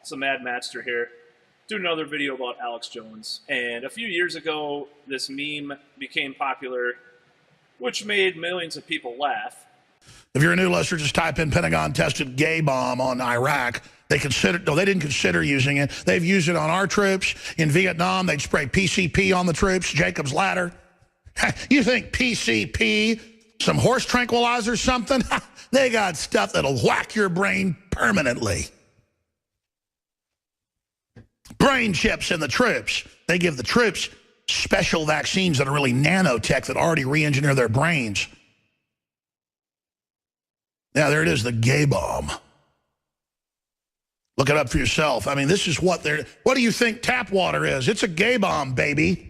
So Mad Matster here, doing another video about Alex Jones. And a few years ago, this meme became popular, which made millions of people laugh. If you're a new listener, just type in Pentagon tested gay bomb on Iraq. They didn't consider using it. They've used it on our troops. In Vietnam, they'd spray PCP on the troops, Jacob's Ladder. You think PCP, some horse tranquilizer, something? They got stuff that'll whack your brain permanently. Brain chips in the troops. They give the troops special vaccines that are really nanotech that already re-engineer their brains. Now, there it is, the gay bomb. Look it up for yourself. I mean, this is what they're... What do you think tap water is? It's a gay bomb, baby.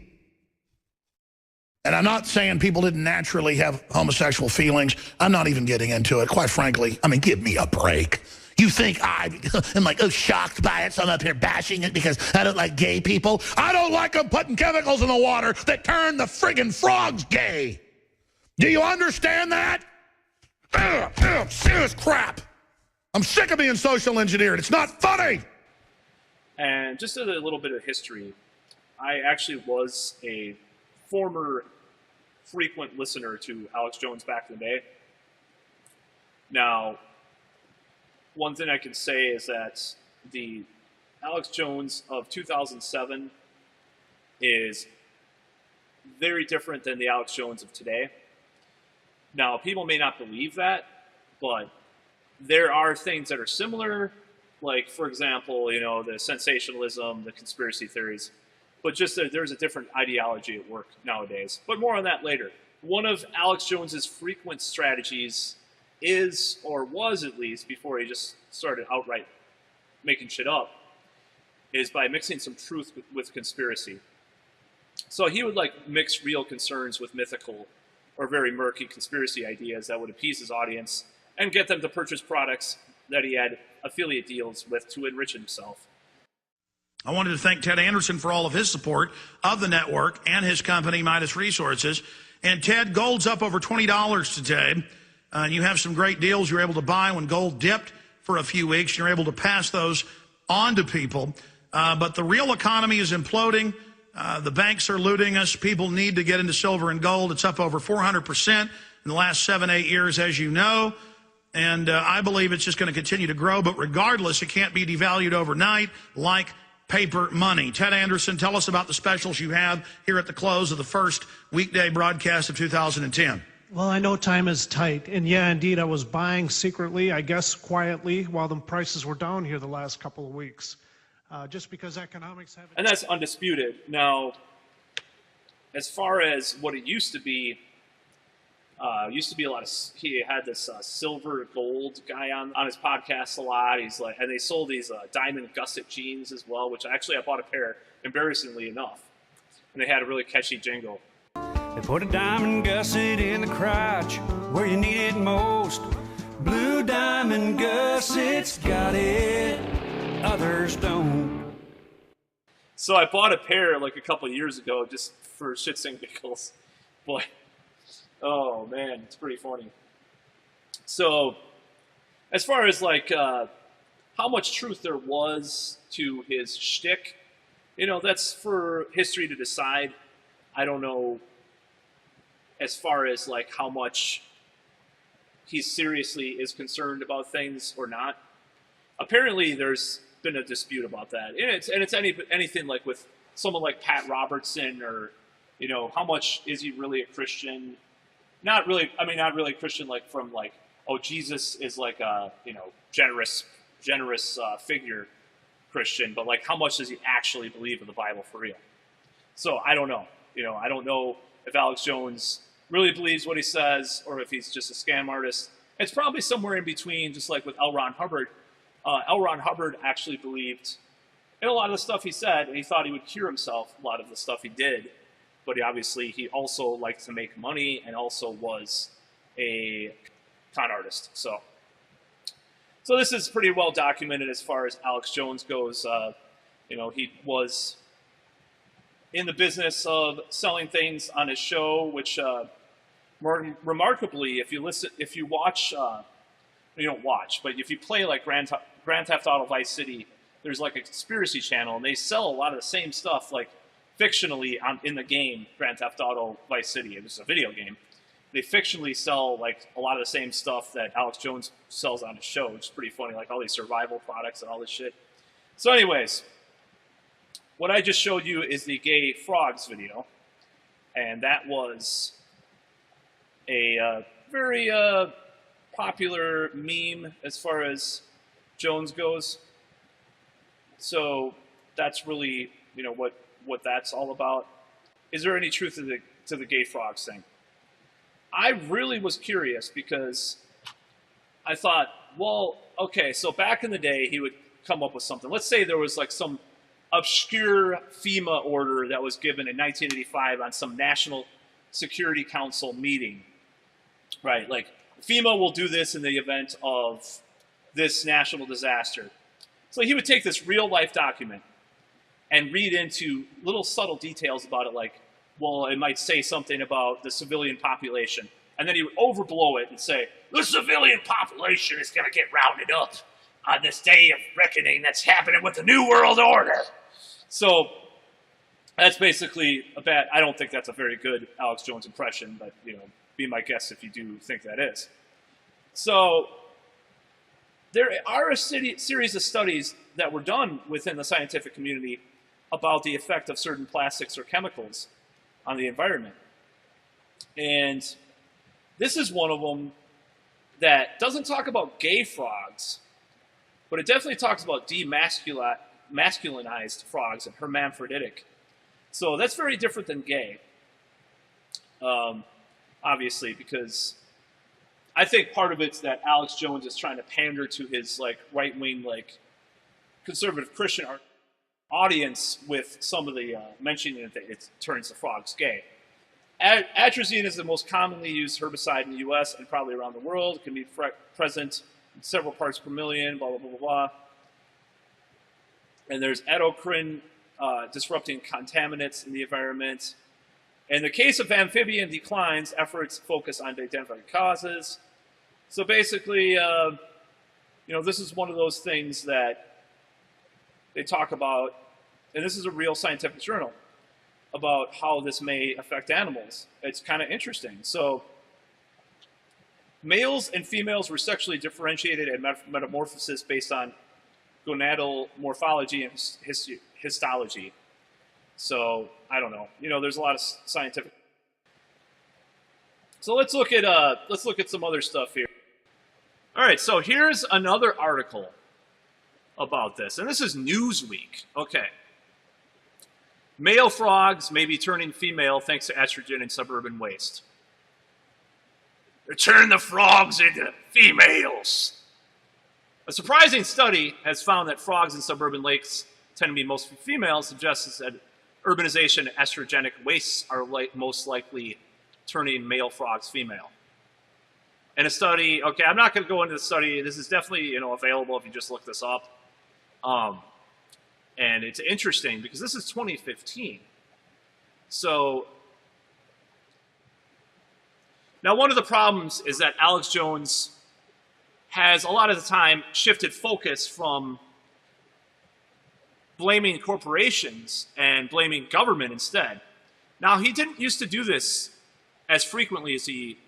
And I'm not saying people didn't naturally have homosexual feelings. I'm not even getting into it, quite frankly. I mean, give me a break. You think I am like, shocked by it, so I'm up here bashing it because I don't like gay people? I don't like them putting chemicals in the water that turn the friggin' frogs gay. Do you understand that? Serious crap. I'm sick of being social engineered. It's not funny. And just a little bit of history. I actually was a former frequent listener to Alex Jones back in the day. Now, one thing I can say is that the Alex Jones of 2007 is very different than the Alex Jones of today. Now, people may not believe that, but there are things that are similar, like, for example, you know, the sensationalism, the conspiracy theories, but just that there's a different ideology at work nowadays. But more on that later. One of Alex Jones's frequent strategies is, or was at least, before he just started outright making shit up, is by mixing some truth with conspiracy. So he would like mix real concerns with mythical or very murky conspiracy ideas that would appease his audience and get them to purchase products that he had affiliate deals with to enrich himself. I wanted to thank Ted Anderson for all of his support of the network and his company, Midas Resources. And Ted, gold's up over $20 today. You have some great deals you're able to buy when gold dipped for a few weeks. You're able to pass those on to people. But the real economy is imploding. The banks are looting us. People need to get into silver and gold. It's up over 400% in the last 7-8 years, as you know. And I believe it's just going to continue to grow. But regardless, it can't be devalued overnight like paper money. Ted Anderson, tell us about the specials you have here at the close of the first weekday broadcast of 2010. Well, I know time is tight, and yeah, indeed, I was buying secretly, I guess quietly, while the prices were down here the last couple of weeks, just because economics haven't... And that's undisputed. Now, as far as what it used to be a lot of... He had this silver gold guy on his podcast a lot. He's like, and they sold these diamond gusset jeans as well, which actually I bought a pair, embarrassingly enough, and they had a really catchy jingle. They put a diamond gusset in the crotch where you need it most. Blue diamond gussets got it, others don't. So I bought a pair like a couple of years ago just for shits and giggles. Boy, oh man, it's pretty funny. So as far as like how much truth there was to his shtick, you know, that's for history to decide. I don't know as far as like how much he seriously is concerned about things or not. Apparently there's been a dispute about that. And it's anything like with someone like Pat Robertson, or, you know, how much is he really a Christian? Not really a Christian like from like, oh, Jesus is like a, you know, generous figure Christian, but like how much does he actually believe in the Bible for real? So I don't know. You know, I don't know if Alex Jones really believes what he says or if he's just a scam artist. It's probably somewhere in between, just like with L. Ron Hubbard. L. Ron Hubbard actually believed in a lot of the stuff he said, and he thought he would cure himself, a lot of the stuff he did. But he also liked to make money and also was a con artist. So this is pretty well documented as far as Alex Jones goes. You know, he was in the business of selling things on his show, which remarkably, if you watch, you don't watch, but if you play like Grand Theft Auto Vice City, there's like a conspiracy channel, and they sell a lot of the same stuff, like fictionally in the game Grand Theft Auto Vice City. It was a video game. They fictionally sell like a lot of the same stuff that Alex Jones sells on his show, which is pretty funny, like all these survival products and all this shit. So anyways, what I just showed you is the gay frogs video, and that was a very popular meme as far as Jones goes. So that's really, you know, what that's all about. Is there any truth to the gay frogs thing? I really was curious because I thought, well, okay, so back in the day, he would come up with something. Let's say there was like some obscure FEMA order that was given in 1985 on some National Security Council meeting, right? Like FEMA will do this in the event of this national disaster. So he would take this real life document and read into little subtle details about it, like, well, it might say something about the civilian population. And then he would overblow it and say, the civilian population is going to get rounded up on this day of reckoning that's happening with the New World Order. So that's basically a bad, I don't think that's a very good Alex Jones impression, but, you know, be my guest if you do think that is. So there are a series of studies that were done within the scientific community about the effect of certain plastics or chemicals on the environment. And this is one of them that doesn't talk about gay frogs, but it definitely talks about demasculinized frogs and hermaphroditic. So that's very different than gay, obviously, because I think part of it's that Alex Jones is trying to pander to his like right-wing, like conservative Christian audience with some of the mentioning that it turns the frogs gay. Atrazine is the most commonly used herbicide in the U.S. and probably around the world. It can be present in several parts per million, blah, blah, blah, blah, blah. And there's endocrine disrupting contaminants in the environment. In the case of amphibian declines, efforts focus on identifying causes. So basically, you know, this is one of those things that they talk about, and this is a real scientific journal, about how this may affect animals. It's kind of interesting. So males and females were sexually differentiated at metamorphosis based on gonadal morphology and histology. So I don't know. You know, there's a lot of scientific. So let's look at some other stuff here. All right, so here's another article about this, and this is Newsweek. Okay. Male frogs may be turning female thanks to estrogen in suburban waste. They're turning the frogs into females. A surprising study has found that frogs in suburban lakes tend to be mostly females, suggests that urbanization and estrogenic wastes are most likely turning male frogs female. And a study, okay, I'm not going to go into the study. This is definitely, you know, available if you just look this up. And it's interesting because this is 2015. So now one of the problems is that Alex Jones has a lot of the time shifted focus from blaming corporations and blaming government instead. Now, he didn't used to do this as frequently as he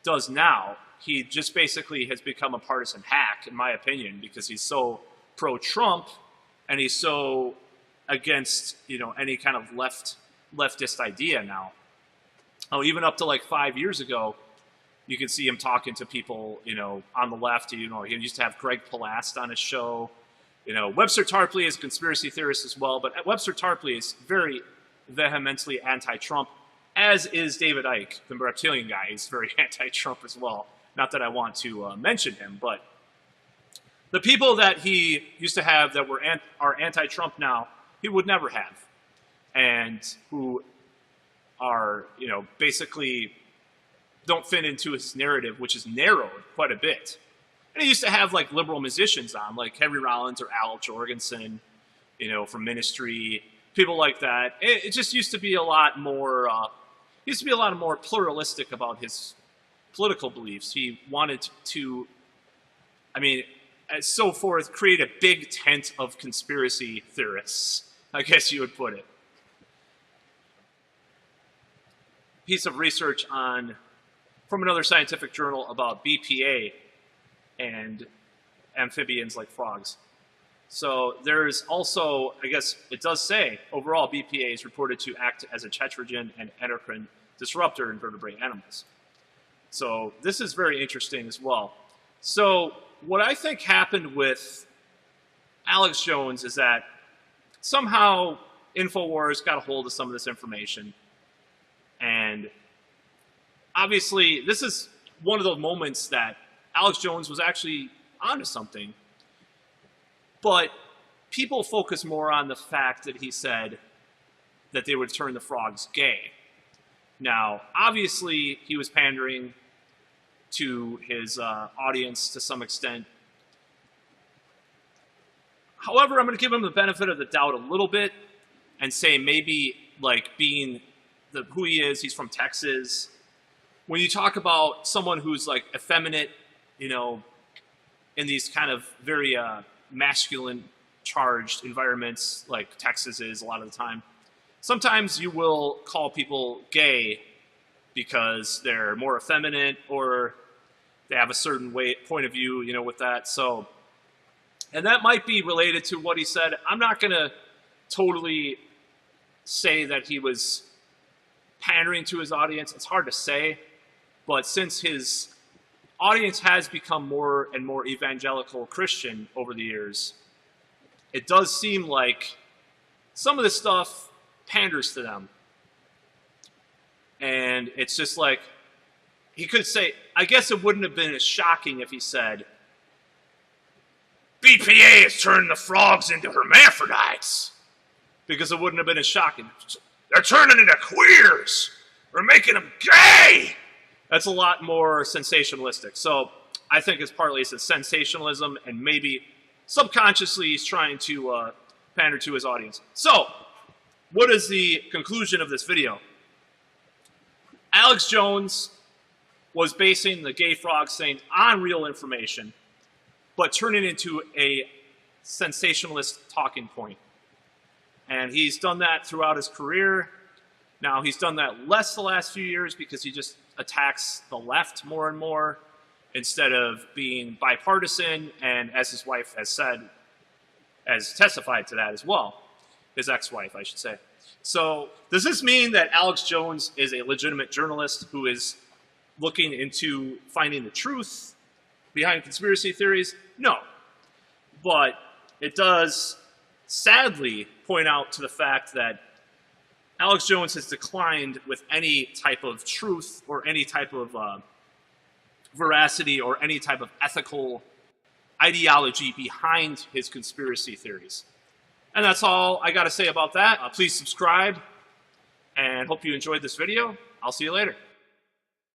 does now. He just basically has become a partisan hack, in my opinion, because he's so pro-Trump and he's so against, you know, any kind of leftist idea now. Oh, even up to like 5 years ago, you can see him talking to people, you know, on the left. You know, he used to have Greg Palast on his show. You know, Webster Tarpley is a conspiracy theorist as well, but Webster Tarpley is very vehemently anti-Trump, as is David Icke, the reptilian guy. He's very anti-Trump as well. Not that I want to mention him, but the people that he used to have that are anti-Trump now, he would never have, and who are, you know, basically don't fit into his narrative, which is narrowed quite a bit. And he used to have like liberal musicians on, like Henry Rollins or Al Jorgensen, you know, from Ministry, people like that. It just used to be a lot more. Pluralistic about his political beliefs. He wanted to. I mean, and so forth, create a big tent of conspiracy theorists, I guess you would put it. Piece of research from another scientific journal about BPA and amphibians like frogs. So there's also, I guess it does say, overall BPA is reported to act as a tetragen and endocrine disruptor in vertebrate animals. So this is very interesting as well. So what I think happened with Alex Jones is that somehow InfoWars got a hold of some of this information. And obviously, this is one of the moments that Alex Jones was actually onto something. But people focus more on the fact that he said that they would turn the frogs gay. Now, obviously, he was pandering to his audience to some extent. However, I'm going to give him the benefit of the doubt a little bit and say maybe, like, being who he is, he's from Texas. When you talk about someone who's, like, effeminate, you know, in these kind of very masculine charged environments like Texas is a lot of the time, sometimes you will call people gay because they're more effeminate or they have a certain point of view, you know, with that. So, and that might be related to what he said. I'm not going to totally say that he was pandering to his audience. It's hard to say, but since his audience has become more and more evangelical Christian over the years, it does seem like some of this stuff panders to them. And it's just like, he could say, I guess it wouldn't have been as shocking if he said, BPA has turned the frogs into hermaphrodites. Because it wouldn't have been as shocking. They're turning into queers. We're making them gay. That's a lot more sensationalistic. So I think it's partly it's a sensationalism, and maybe subconsciously he's trying to pander to his audience. So what is the conclusion of this video? Alex Jones was basing the gay frog thing on real information, but turning it into a sensationalist talking point. And he's done that throughout his career. Now, he's done that less the last few years because he just attacks the left more and more instead of being bipartisan, and as his wife has said, has testified to that as well. His ex-wife, I should say. So does this mean that Alex Jones is a legitimate journalist who is looking into finding the truth behind conspiracy theories? No. But it does sadly point out to the fact that Alex Jones has declined with any type of truth or any type of veracity or any type of ethical ideology behind his conspiracy theories. And that's all I got to say about that. Please subscribe and hope you enjoyed this video. I'll see you later.